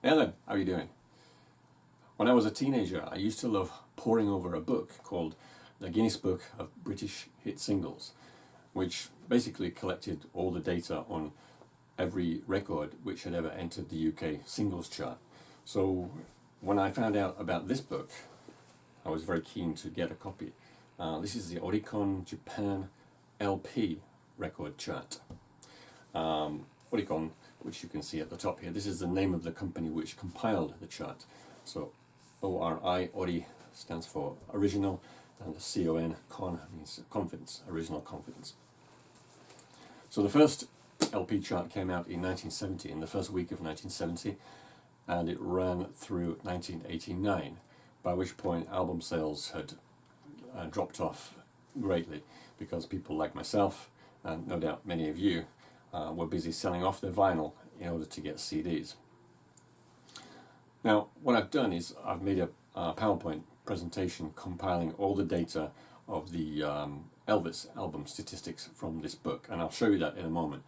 Ellen, how are you doing? When I was a teenager, I used to love poring over a book called The Guinness Book of British Hit Singles, which basically collected all the data on every record which had ever entered the UK singles chart. So when I found out about this book, I was very keen to get a copy. This is the Oricon Japan LP record chart. Oricon, which you can see at the top here, this is the name of the company which compiled the chart. So ORI, Ori stands for original, and CON, con means confidence, original confidence. So the first LP chart came out in 1970, in the first week of 1970, and it ran through 1989, by which point album sales had dropped off greatly because people like myself, and no doubt many of you, were busy selling off their vinyl in order to get CDs. Now, what I've done is I've made a PowerPoint presentation compiling all the data of the Elvis album statistics from this book, and I'll show you that in a moment.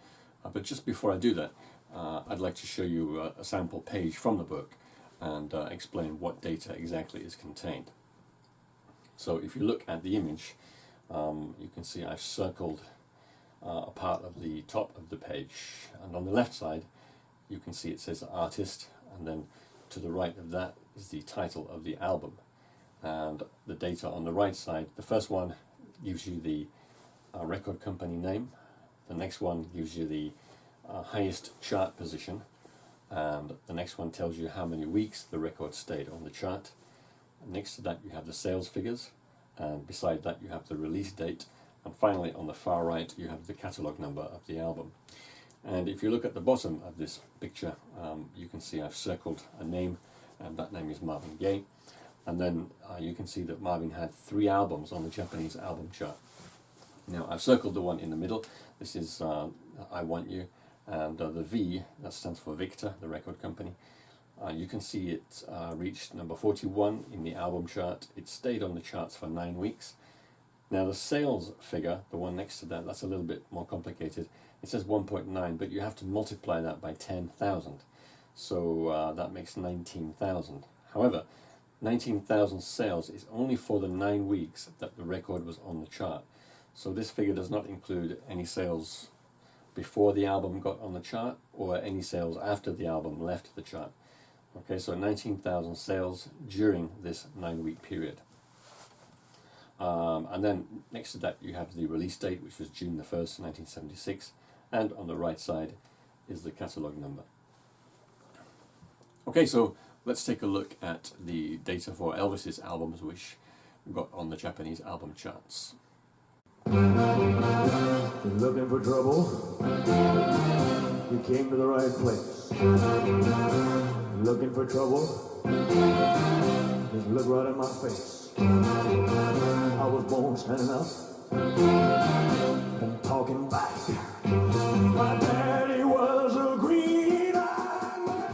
But just before I do that, I'd like to show you a sample page from the book and explain what data exactly is contained. So if you look at the image, you can see I've circled a part of the top of the page, and on the left side you can see it says artist, and then to the right of that is the title of the album, and the data on the right side, the first one gives you the record company name, the next one gives you the highest chart position, and the next one tells you how many weeks the record stayed on the chart. And next to that you have the sales figures, and beside that you have the release date, and finally on the far right you have the catalogue number of the album. And if you look at the bottom of this picture, you can see I've circled a name, and that name is Marvin Gaye. And then you can see that Marvin had 3 albums on the Japanese album chart. Now I've circled the one in the middle. This is I Want You, and the V, that stands for Victor, the record company. You can see it reached number 41 in the album chart. It stayed on the charts for 9 weeks. Now the sales figure, the one next to that, that's a little bit more complicated. It says 1.9, but you have to multiply that by 10,000. So that makes 19,000. However, 19,000 sales is only for the 9 weeks that the record was on the chart. So this figure does not include any sales before the album got on the chart or any sales after the album left the chart. Okay, so 19,000 sales during this 9-week period. And then next to that you have the release date, which was June the 1st, 1976, and on the right side is the catalogue number. Okay, so let's take a look at the data for Elvis's albums which got on the Japanese album charts. Looking for trouble? You came to the right place. Looking for trouble? Just look right in my face. I was born standing up and talking back. My daddy was a green-eyed man.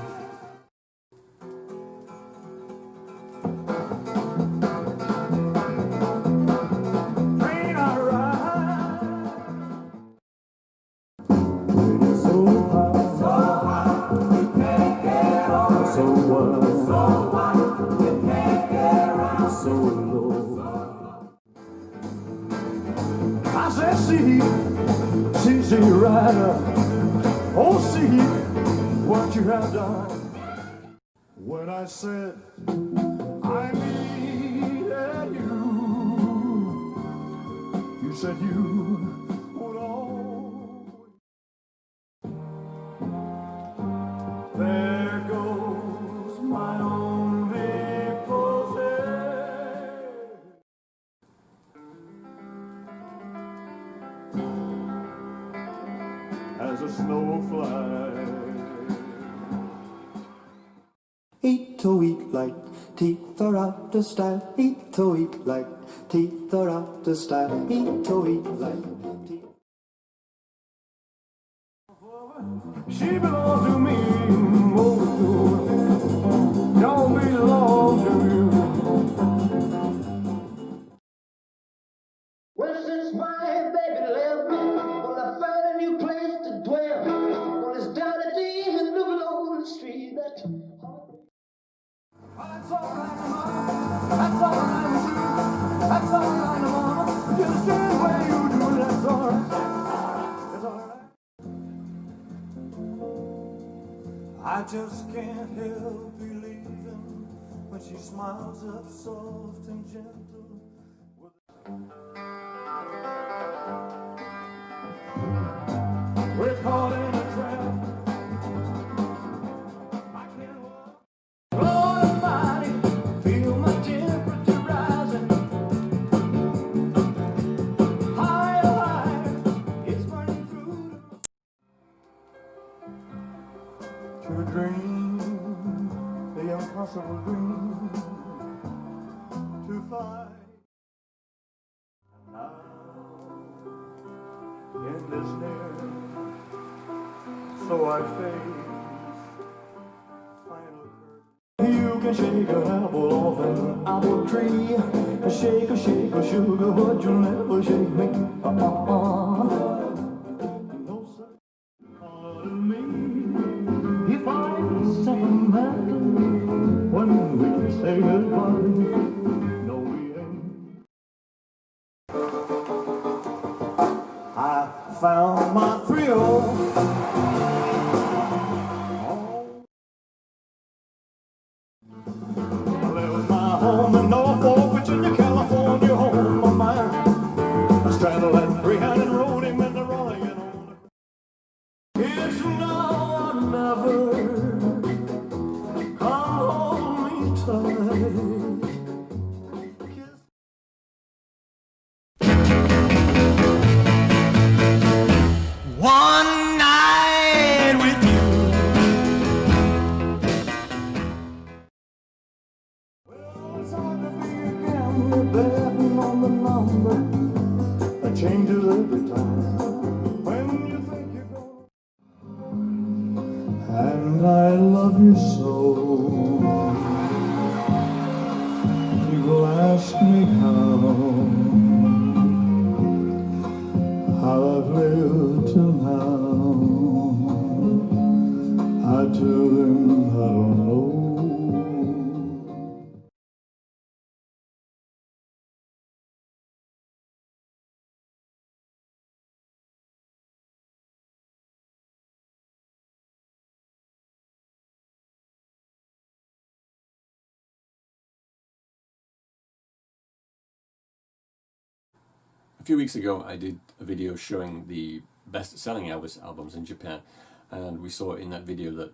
Train I ride. It's so high, you can't get on. So what? So what? You can't get around. So low. I said, see right up. Oh, see what you have done. When I said I needed you, you said you would always. There goes my only possession. As a snowflake. Eat to eat like teeth are out the style. Eat to eat like teeth are out the style. Eat to eat like teeth. She belongs to me, oh, don't belong to you. Well, since my baby left me, well, I found a new place to dwell. Well, it's down at the end of Lonely Street. That I just can't help believing when she smiles up soft and gentle. We're caught in a trap. I can't walk. Lord Almighty, feel my temperature rising. Higher, higher, it's burning through to a dream, the impossible dream, to fight. And now, in this near, so I face final curtain. You can shake an apple off an apple tree, shake a sugar, but you'll never shake me. No sir, pardon me if I sentimental when we say goodbye. No, we ain't. I found my thrill. I left my home in Norfolk, Virginia, California, home of mine. I straddled that 300 road, amen to Raleigh and on. It's now or never. Come hold me tight. Kiss. One night with you. Well, it's hard to be a gambler betting on the number that changes every time. When you think you're gonna. And I love you so. People ask me how I've lived till now. I tell them I don't know. A few weeks ago I did a video showing the best-selling Elvis albums in Japan, and we saw in that video that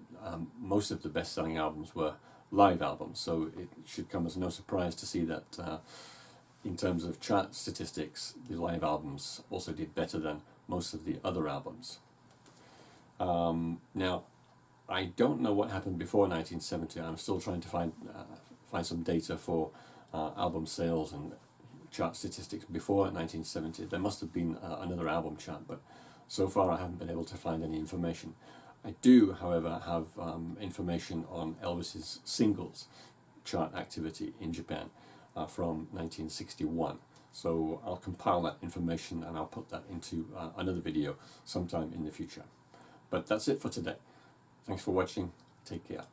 most of the best-selling albums were live albums, so it should come as no surprise to see that in terms of chart statistics the live albums also did better than most of the other albums. Now I don't know what happened before 1970. I'm still trying to find some data for album sales and chart statistics before 1970. There must have been another album chart, but so far I haven't been able to find any information. I do, however, have information on Elvis's singles chart activity in Japan from 1961. So I'll compile that information and I'll put that into another video sometime in the future. But that's it for today. Thanks for watching. Take care.